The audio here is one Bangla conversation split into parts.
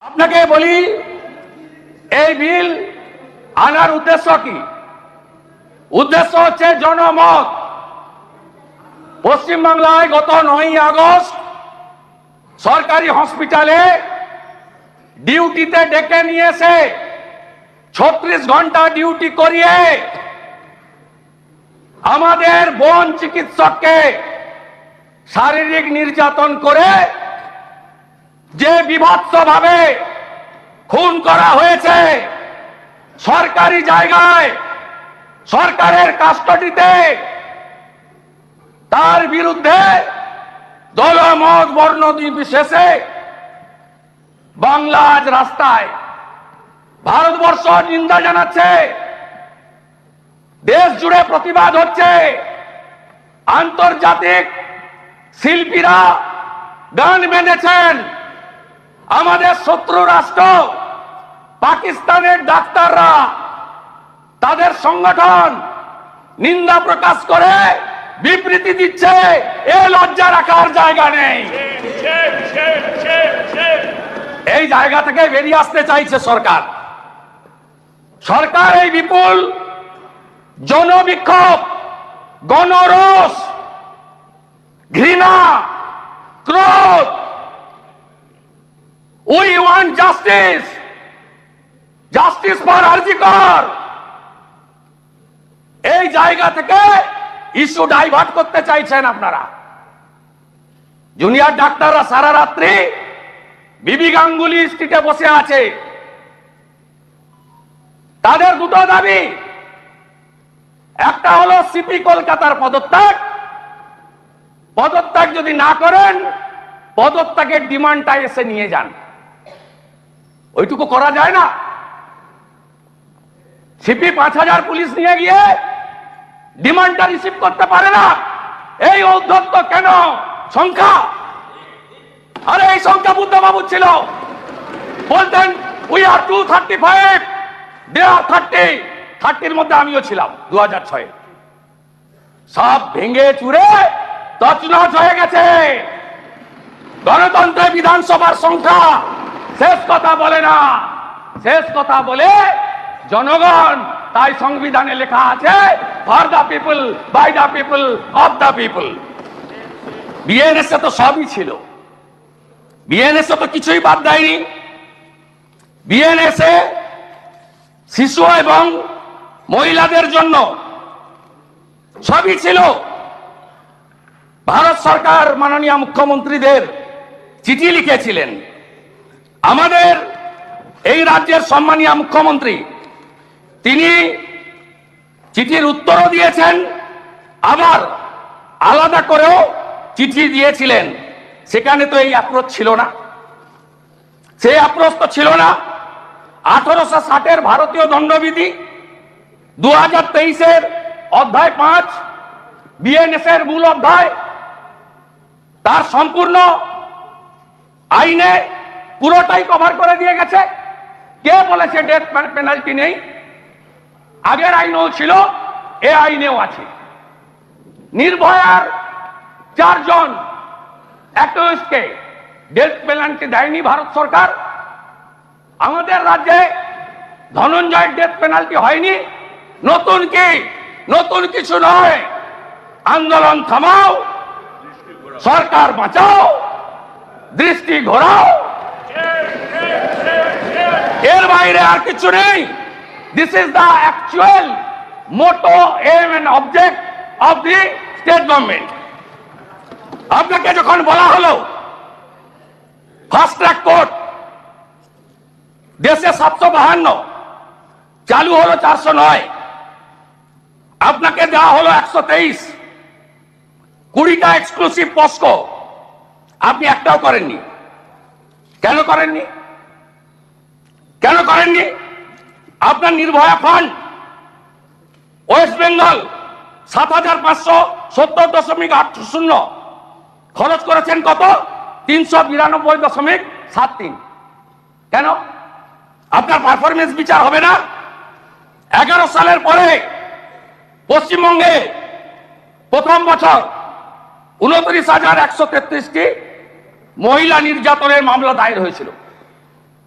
আপনাকে বলি এই বিল আনার উদ্দেশ্য কি? উদ্দেশ্য হচ্ছে জনমত। পশ্চিমবাংলায় গত 9ই আগস্ট সরকারি হসপিটালে ডিউটিতে ডেকে নিয়ে এসে 36 ঘন্টা ডিউটি করিয়ে আমাদের বোন চিকিৎসককে শারীরিক নির্যাতন করে যে বিভৎসভাবে খুন করা হয়েছে সরকারি জায়গায়, সরকারের কাস্টডিতে, তার বিরুদ্ধে দলমত বর্ণ নির্বিশেষে বাংলা আজ রাস্তায়। ভারতবর্ষ নিন্দা জানাচ্ছে, দেশ জুড়ে প্রতিবাদ হচ্ছে। আন্তর্জাতিক শিল্পীরা গান বেঁধেছেন। আমাদের শত্রু রাষ্ট্র পাকিস্তানের ডাক্তাররা, তাদের সংগঠন নিন্দা প্রকাশ করে বিবৃতি দিচ্ছে। এ লজ্জা রাখার জায়গা নেই। এই জায়গা থেকে বেরিয়ে আসতে চাইছে সরকার। সরকার এই বিপুল জনবিক্ষোভ, গণরোষ, ঘৃণা, ক্রোধ, we want justice, justice for RG Kar, এই জায়গা থেকে ইস্যু ডাইভার্ট করতে চাইছেন আপনারা। জুনিয়র ডাক্তাররা সারা রাত্রি বিবি গাঙ্গুলি স্ট্রিটে বসে আছে। তাদের দুটো দাবি, একটা হলো সিপি কলকাতার পদত্যাগ। পদত্যাগ যদি না করেন, পদত্যাগের ডিমান্ডটা এসে নিয়ে যান। ওইটুকু করা যায় না। সিপি 5000 পুলিশ নিয়ে গিয়ে ডিমান্ডটা রিসিভ করতে পারে না। এই ঔদ্ধত্য কেন? সংখ্যা, আরে এই সংখ্যা বুদ্ধবাবু ছিল, বলতেন উই আর 235, দে আর 30-এর মধ্যে আমিও ছিলাম 2006-এ। সব ভেঙে চুরে তছনছ হয়ে গেছে। গণতন্ত্রে বিধানসভার সংখ্যা শেষ কথা বলে না, শেষ কথা বলে জনগণ। তাই সংবিধানে লেখা আছে for the people, by the people, of the people. BNSA তো সবই ছিল, বিএনএসএ তো কিছুই বাদ দেয়নি। বিএনএসএ শিশু এবং মহিলাদের জন্য সবই ছিল। ভারত সরকার মাননীয় মুখ্যমন্ত্রীদের চিঠি লিখেছিলেন। আমাদের এই রাজ্যের সম্মানীয় মুখ্যমন্ত্রী তিনি চিঠির উত্তরও দিয়েছেন, আবার আলাদা করেও চিঠি দিয়েছিলেন। সেখানে তো এই অ্যাপ্রোচ ছিল না, সেই অ্যাপ্রোচ তো ছিল না। 1860-এর ভারতীয় দণ্ডবিধি 2023-এর অধ্যায় 5 বিএনএস-এর মূল অধ্যায়, তার সম্পূর্ণ আইনে পুরোটাই কভার করে দিয়ে গেছে। কে বলেছে ডেথ পেনাল্টি নেই? আগের আইনেও ছিল, এ আইনেও আছে। নির্ভয়ার 4 জন অ্যাকিউজডকে ডেথ পেনাল্টি দেয়নি ভারত সরকার। আমাদের রাজ্যে ধনঞ্জয়ের ডেথ পেনাল্টি হয়নি। নতুন কি? নতুন কিছু নয়। আন্দোলন থামাও, সরকার বাঁচাও, দৃষ্টি ঘোরাও, এর বাইরে আর কিছু নেই। This is the actual motto, aim and object of the state government. আপনাকে যখন বলা হলো ফাস্ট ট্র্যাক কোর্ট দেশে 752, চালু হলো 409, আপনাকে দেওয়া হলো 123, 20টা এক্সক্লুসিভ পস্কো, আপনি একটাও করেননি। কেন করেননি? কেন করেননি? আপনার নির্ভয়া ফান্ড ওয়েস্ট বেঙ্গল 7570.80 খরচ করেছেন কত? 392.73। কেন? আপনার পারফরমেন্স বিচার হবে না? 11 সালের পরে পশ্চিমবঙ্গে প্রথম বছর 29,133টি মহিলা নির্যাতনের মামলা দায়ের হয়েছিল।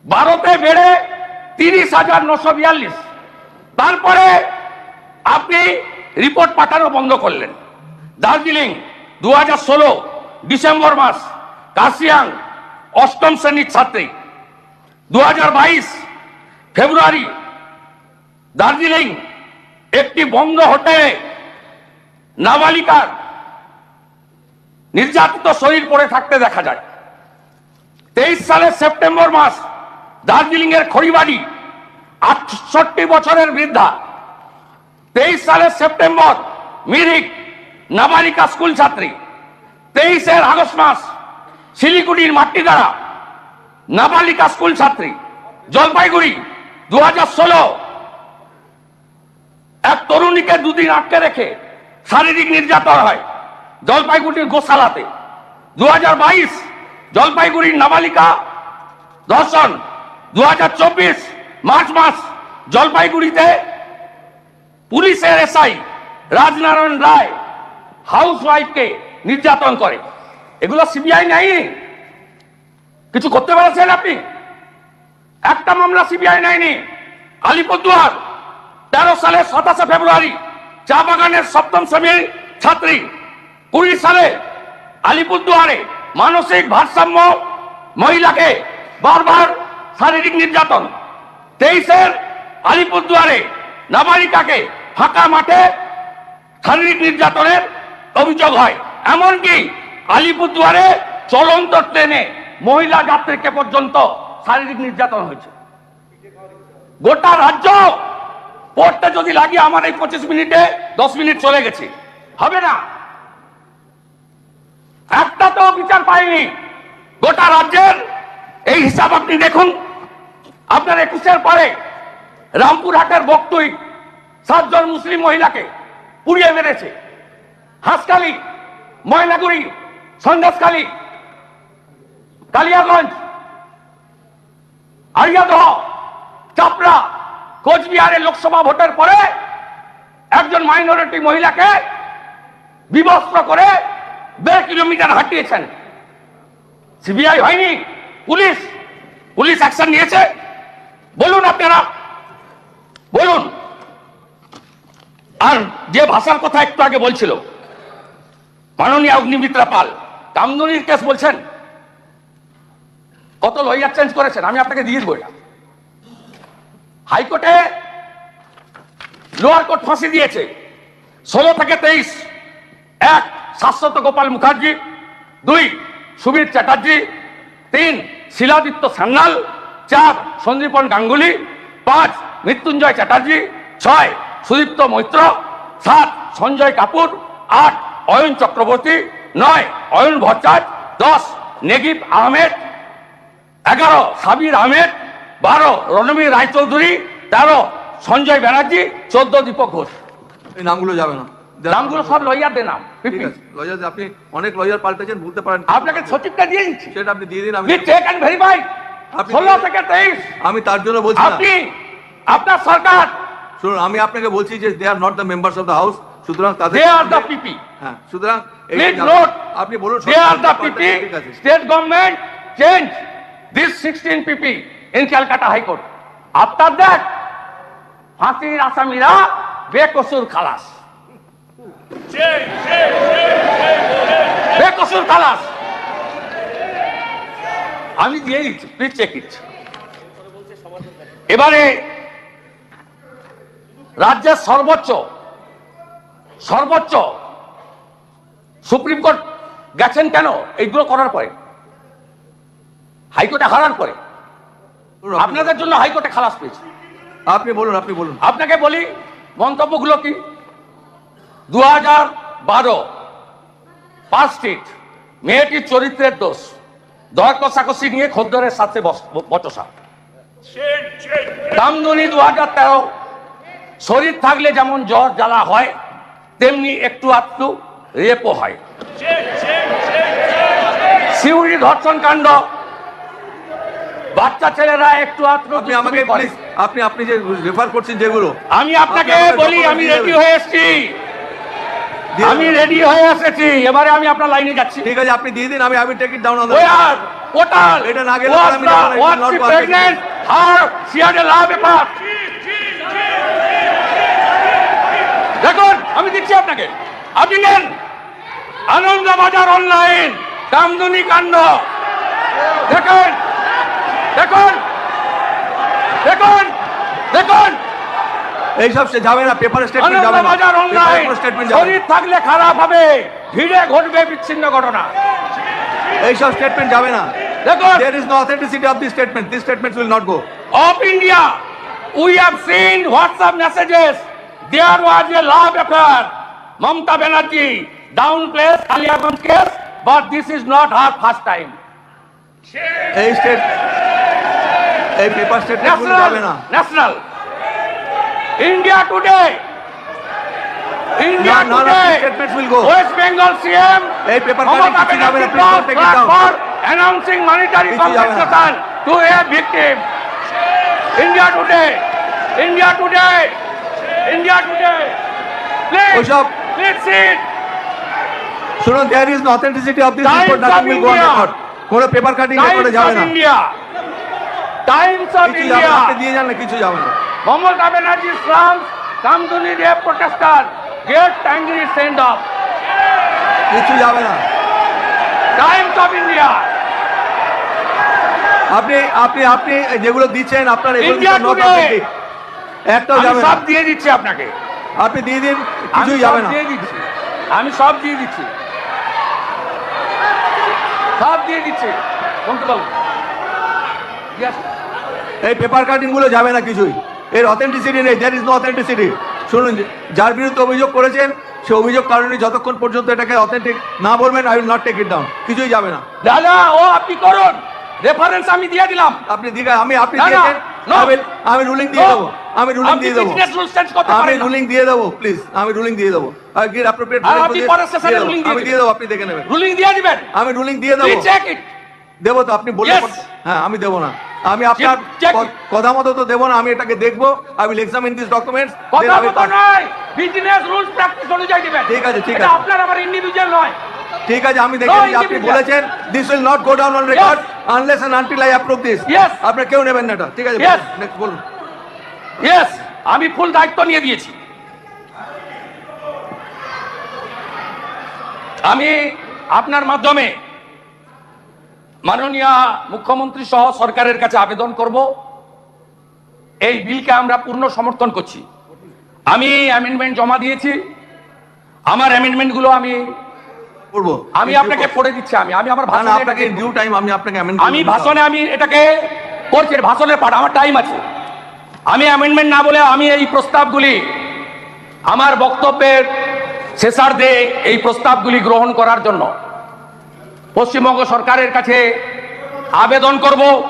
12তে বেড়ে 30,942। তারপরে আপনি রিপোর্ট পাঠানো বন্ধ করলেন। দার্জিলিং 2016 ডিসেম্বর মাস, কার্শিয়াং 8ম শ্রেণীর ছাত্রী। 2022 ফেব্রুয়ারি দার্জিলিং একটি বন্ধ হোটেলে নাবালিকার নির্যাতিত শরীর পড়ে থাকতে দেখা যায়। 23 সালের সেপ্টেম্বর মাস দার্জিলিং এর খড়িবাড়ি 68 বছরের বৃদ্ধা। 23 সালের সেপ্টেম্বর মিরিক নাবালিকা স্কুল ছাত্রী। 23 আগস্ট মাস শিলিগুড়ির মাটিগাড়া নাবালিকা স্কুল ছাত্রী। জলপাইগুড়ি 2016 এক তরুণীকে 2 দিন আটকে রেখে শারীরিক নির্যাতন হয় জলপাইগুড়ির গোশালাতে। 2022 জলপাইগুড়ির নাবালিকা ধর্ষণ। 2024 মার্চ মাস জলপাইগুড়িতে পুলিশের এসআই রাজনারায়ণ রায় হাউস ওয়াইফকে নির্যাতন করে। এগুলো সিবিআই নাই, কিছু করতে পেরেছেন আপনি? একটা মামলা সিবিআই নেয়নি। আলিপুরদুয়ার 13 সালের 27 ফেব্রুয়ারি চা বাগানের 7ম শ্রেণীর ছাত্রী। 20 সালে আলিপুরদুয়ারে মানসিক ভারসাম্য মহিলাকে বারবার শারীরিক নির্যাতন। 23 আলিপুরদুয়ারে নাবালিকাকে ফাঁকা মাঠে শারীরিক নির্যাতনের অভিযোগ হয়। এমনকি আলিপুরদুয়ারে চলন্ত ট্রেনে মহিলা যাত্রীকে পর্যন্ত শারীরিক নির্যাতন হয়েছে। গোটা রাজ্য পড়তে যদি লাগে আমার এই 25 মিনিটে 10 মিনিট চলে গেছে, হবে না। একটা তো বিচার পাইনি গোটা রাজ্যের। এই হিসাব আপনি দেখুন। আপনার 21 পরে রামপুরহাটের বকটুই 7 জন মুসলিম মহিলাকে পুড়িয়ে মেরেছে। হাঁসখালি, ময়নাগুড়ি, সন্দেশখালী, কালিয়াগঞ্জ, আরিয়াদহ, চাপড়া, কোচবিহারের লোকসভা ভোটের পরে একজন মাইনরিটি মহিলাকে বিবস্ত্র করে 1.5 কিলোমিটার হাঁটিয়েছেন। সিবিআই হয়নি, পুলিশ অ্যাকশন নিয়েছে? বলুন আপনারা, বলুন। আর যে ভাষার কথা একটু আগে বলছিল মাননীয় অগ্নিমিত্রা পাল, কামদুনির কেস বলছেন, কত লয়ার চেঞ্জ করেছেন আমি আপনাকে দিয়ে দেবো। এটা হাইকোর্টে লোয়ার কোর্ট ফাঁসি দিয়েছে 16 থেকে 23। 1 শাশ্বত গোপাল মুখার্জি, 2 সুবীর চ্যাটার্জি, 3 শিলাদিত্য সান্যাল, 4 সন্দীপন গাঙ্গুলি, 5 মৃত্যুঞ্জয় চ্যাটার্জি, 6 সুদীপ্ত মৈত্র, 7 সঞ্জয় কাপুর, 8 অয়ন চক্রবর্তী, 9 অয়ন ভট্টাচ, 10 নেগিব আহমেদ, 11 সাবির আহমেদ, 12 রণবীর রায়চৌধুরী, 13 সঞ্জয় ব্যানার্জি, 14 দীপক ঘোষ। এই নামগুলো যাবে না, নামগুলো সব লয়ারদের নাম। লয়ার আপনি অনেক লয়ার পাল্টেছেন, বলতে পারেন। আপনাকে সচিবটা দিয়ে দিচ্ছি, সেটা আপনি দিয়ে দিন। আমি চেক এন্ড ভেরিফাই। 16 থেকে 23 আমি তার জন্য বলছি না। আপনি আপনার সরকার, শুনুন, আমি আপনাকে বলছি যে they are not the members of the house, সুতরাং তাদের দে আর দ্য পিপি। হ্যাঁ, সুতরাং প্লিজ নোট, আপনি বলুন they are the PP. State government change this 16 PP in Calcutta high court. After that ফাঁসির আসামিরা বেকসুর খালাস, বেকসুর খালাস। আমি দিয়ে দিচ্ছি, প্লিজ চেক ইট। এবারে রাজ্যের সর্বোচ্চ সুপ্রিম কোর্ট গেছেন কেন? এইগুলো করার পরে, হাইকোর্টে হারার পরে। আপনাদের জন্য হাইকোর্টে খালাস পেয়েছে। আপনি বলুন, আপনি বলুন। আপনাকে বলি মন্তব্যগুলো কি। 2012 পার্ক স্ট্রিট, মেয়েটির চরিত্রের দোষ, দর কষাকষি নিয়ে খদ্দরের সাথে বচসা। কামদুনি 2013, শরীর থাকলে যেমন জ্বর জ্বালা হয় তেমনি একটু আধটু রেপও হয়। সিউড়ি ধর্ষণ কাণ্ড, বাচ্চা ছেলেরা একটু আধটু। আমাকে আপনি যে রেফার করছেন যেগুলো, আমি আপনাকে বলি, আমি রেডি হয়ে এসেছি। আমি রেডি হয়ে এসেছি, এবারে আমি আপনার লাইনে যাচ্ছি। ঠিক আছে, আপনি দিয়ে দিন, আমি I will take it down on the Where? Total. এটা না গেলে Was আমি the- যাবো না, it will was not she work. pregnant? Or she had a law paper? দেখুন আমি দিচ্ছি আপনাকে, আপনি নেন। আনন্দবাজার অনলাইন কামদুনি কাণ্ড দেখুন, দেখুন, দেখুন, দেখুন। এইসব সে যাবে না, পেপার স্টেটমেন্ট যাবে না, আনন্দবাজার অনলাইন পেপার স্টেটমেন্ট যাবে শরীর থাকলে খারাপ হবে, ভিড়ে ঘটবে বিচ্ছিন্ন ঘটনা। এইসব স্টেটমেন্ট যাবে না। দেখুন, There is no authenticity of this statement. These statements will not go. of India, we have seen WhatsApp messages. There was a love affair. Mamta Banerjee downplays Kaliaganj case, but this is not her first time. এই স্টেট, এই পেপার স্টেটমেন্ট গুলো যাবে না। National. India today. India None of today. these statements will go. West Bengal CM. এই পেপার Mamata কাটিং কিছু যাবে না, Banerjee please was don't take it down. for announcing monetary কিছু যাবে না। compensation to a victim. India today. India today. India today. Please. ওসব Please sit. শুনুন, there is no authenticity of this Times report. of Nothing will go on India. record. কোনো পেপার কাটিং রেকর্ডে Times যাবে of না, India. Times of কিছু যাবে না, আপনি India. দিয়ে যান না, কিছু যাবে না। Mamata Banerjee slums Kamduni rape protester get angry send off. কিছু যাবে না। Times of India. আপনি আপনি আপনি যেগুলো দিচ্ছেন আপনার এগুলো India not today. authentic। একটাও আমি যাবে না, সব দিয়ে দিচ্ছি আপনাকে, আপনি দিয়ে দিন, আমি কিছুই সব যাবে না। দিয়ে দিচ্ছি, আমি সব দিয়ে দিচ্ছি, সব দিয়ে দিচ্ছি বঙ্কিমবাবু। Yes. এই পেপার কাটিং গুলো যাবে না কিছুই, এর অথেন্টিসিটি নেই, দেয়ার ইজ নো অথেন্টিসিটি। শুনুন, যার বিরুদ্ধে অভিযোগ করেছেন সে অভিযোগ কারণে যতক্ষণ পর্যন্ত এটাকে অথেন্টিক না বলবেন, I will not take it down, কিছুই যাবে না। দাদা ও আপনি করুন, রেফারেন্স আমি দিয়ে দিলাম। আপনি দিঘা, আপনি না, না, দিয়েছেন, no. আমি রুলিং দিয়ে দেবো, আমি রুলিং আপনি দিয়ে দেবো, business rules change করতে আমি পারেন না। রুলিং দিয়ে দেবো, প্লিজ, আমি রুলিং দিয়ে দেবো। আর কি অ্যাপ্রোপ্রিয়েট আর আপনি পরের session-এ ruling দিয়ে আমি দিবেন। দিয়ে দেবো, আপনি দেখে নেবেন। রুলিং দিয়ে দিবেন, আমি রুলিং দিয়ে দেবো, প্লিজ চেক ইট। দেবো তো, আপনি বললে Yes. হ্যাঁ, আমি দেবো না, আমি আপনার check it. কথা মতো তো দেবো না, আমি এটাকে দেখবো, I will examine this documents. কথা মতো নয়, বিজনেস রুলস প্র্যাকটিস অনুযায়ী দিবেন। ঠিক আছে, ঠিক এটা আছে। আপনার আমার ইন্ডিভিজুয়াল নয়। ঠিক আছে, আমি দেখে নিচ্ছি, আপনি individual. বলেছেন this will not go down on record unless and until I approve this. Yes. আপনারা কেউ নেবেন না এটা, ঠিক আছে? Yes. Next বলুন। ইয়েস, আমি ফুল দায়িত্ব নিয়ে দিয়েছি। আমি আপনার মাধ্যমে মাননীয় মুখ্যমন্ত্রী সহ সরকারের কাছে আবেদন করব, এই বিলকে আমরা পূর্ণ সমর্থন করছি। আমি অ্যামেন্ডমেন্ট জমা দিয়েছি, আমার অ্যামেন্ডমেন্টগুলো আমি করবো আপনাকে পড়ে দিচ্ছি। আমি আমার না, ভাষণে আপনাকে এটাকে- ডিউ টাইম, আমি আপনাকে আমি ভাষণে আমি এটাকে করছি, ভাষণের পাঠ আমার টাইম আছে। আমি অ্যামেন্ডমেন্ট না বলে আমি এই প্রস্তাবগুলি আমার বক্তব্যের শেষার্ধে এই প্রস্তাবগুলি গ্রহণ করার জন্য পশ্চিমবঙ্গ সরকারের কাছে আবেদন করব।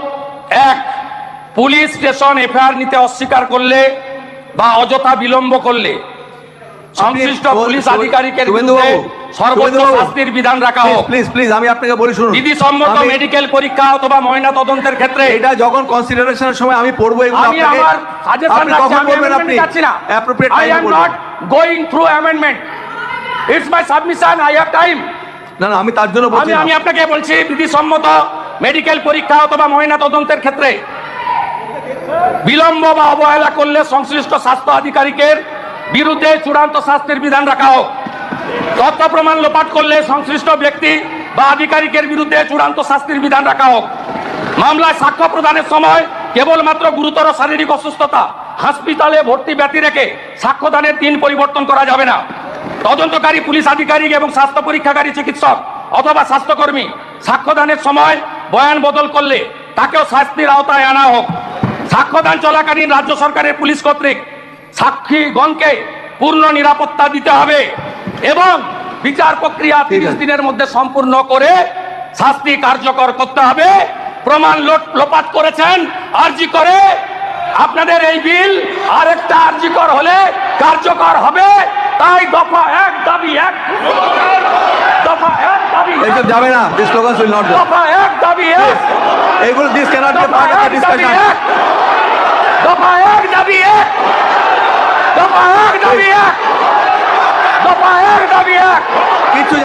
এক, পুলিশ স্টেশন এফআইআর নিতে অস্বীকার করলে বা অযথা বিলম্ব করলে সংশ্লিষ্ট পুলিশ আধিকারিকের বিরুদ্ধে সর্বোচ্চ শাস্তির বিধান রাখা হোক। প্লিজ প্লিজ, আমি আপনাকে বলি, শুনুন, বিধিসম্মত আমি- মেডিকেল পরীক্ষা অথবা ময়না তদন্তের ক্ষেত্রে এটা যখন কনসিডারেশনের সময় আমি পড়বো এগুলো, আমি আপনাকে আমার সাজেশন আপনি রাখছি, কখন আমি বলবেন, আপনি amendment চাচ্ছি না। অ্যাপ্রোপ্রিয়েট I টাইমে am বলবেন। not going through amendment. It's my submission, I have time. না না, আমি তার জন্য বলছি আমি না। আপনাকে বলছি, বিধিসম্মত মেডিকেল পরীক্ষা অথবা ময়না তদন্তের ক্ষেত্রে বিলম্ব বা অবহেলা করলে সংশ্লিষ্ট স্বাস্থ্য আধিকারিকের বিরুদ্ধে চূড়ান্ত শাস্তির বিধান রাখা হোক। তথ্য প্রমাণ লোপাট করলে সংশ্লিষ্ট ব্যক্তি বা আধিকারিকের বিরুদ্ধে চূড়ান্ত শাস্তির বিধান রাখা হোক। মামলায় সাক্ষ্য প্রদানের সময় কেবলমাত্র গুরুতর শারীরিক অসুস্থতা, হাসপাতালে ভর্তি ব্যক্তি রেখে সাক্ষ্যদানের দিন পরিবর্তন করা যাবে না। তদন্তকারী পুলিশ আধিকারিক এবং স্বাস্থ্য পরীক্ষাকারী চিকিৎসক অথবা স্বাস্থ্যকর্মী সাক্ষ্যদানের সময় বয়ান বদল করলে তাকেও শাস্তির আওতায় আনা হোক। সাক্ষ্যদান চলাকালীন রাজ্য সরকারের পুলিশ কর্তৃক সাক্ষীগণকে পূর্ণ নিরাপত্তা দিতে হবে এবং বিচার প্রক্রিয়া 30 দিনের মধ্যে সম্পূর্ণ করে শাস্তি কার্যকর করতে হবে। প্রমাণ লোপাট করেছেন আরজি করে, আপনাদের এই বিল আরেকটা আরজিকর হলে কার্যকর হবে। তাই দফা 1 দাবি 1, দফা 1 দাবি 1, এইসব যাবে না, this slogans will not go. দফা 1 দাবি 1, এগুলো this can't be part of the discussion. দফা 1 দাবি 1, দফা 1 দাবি 1, দফা এক দাবি এক। কিছু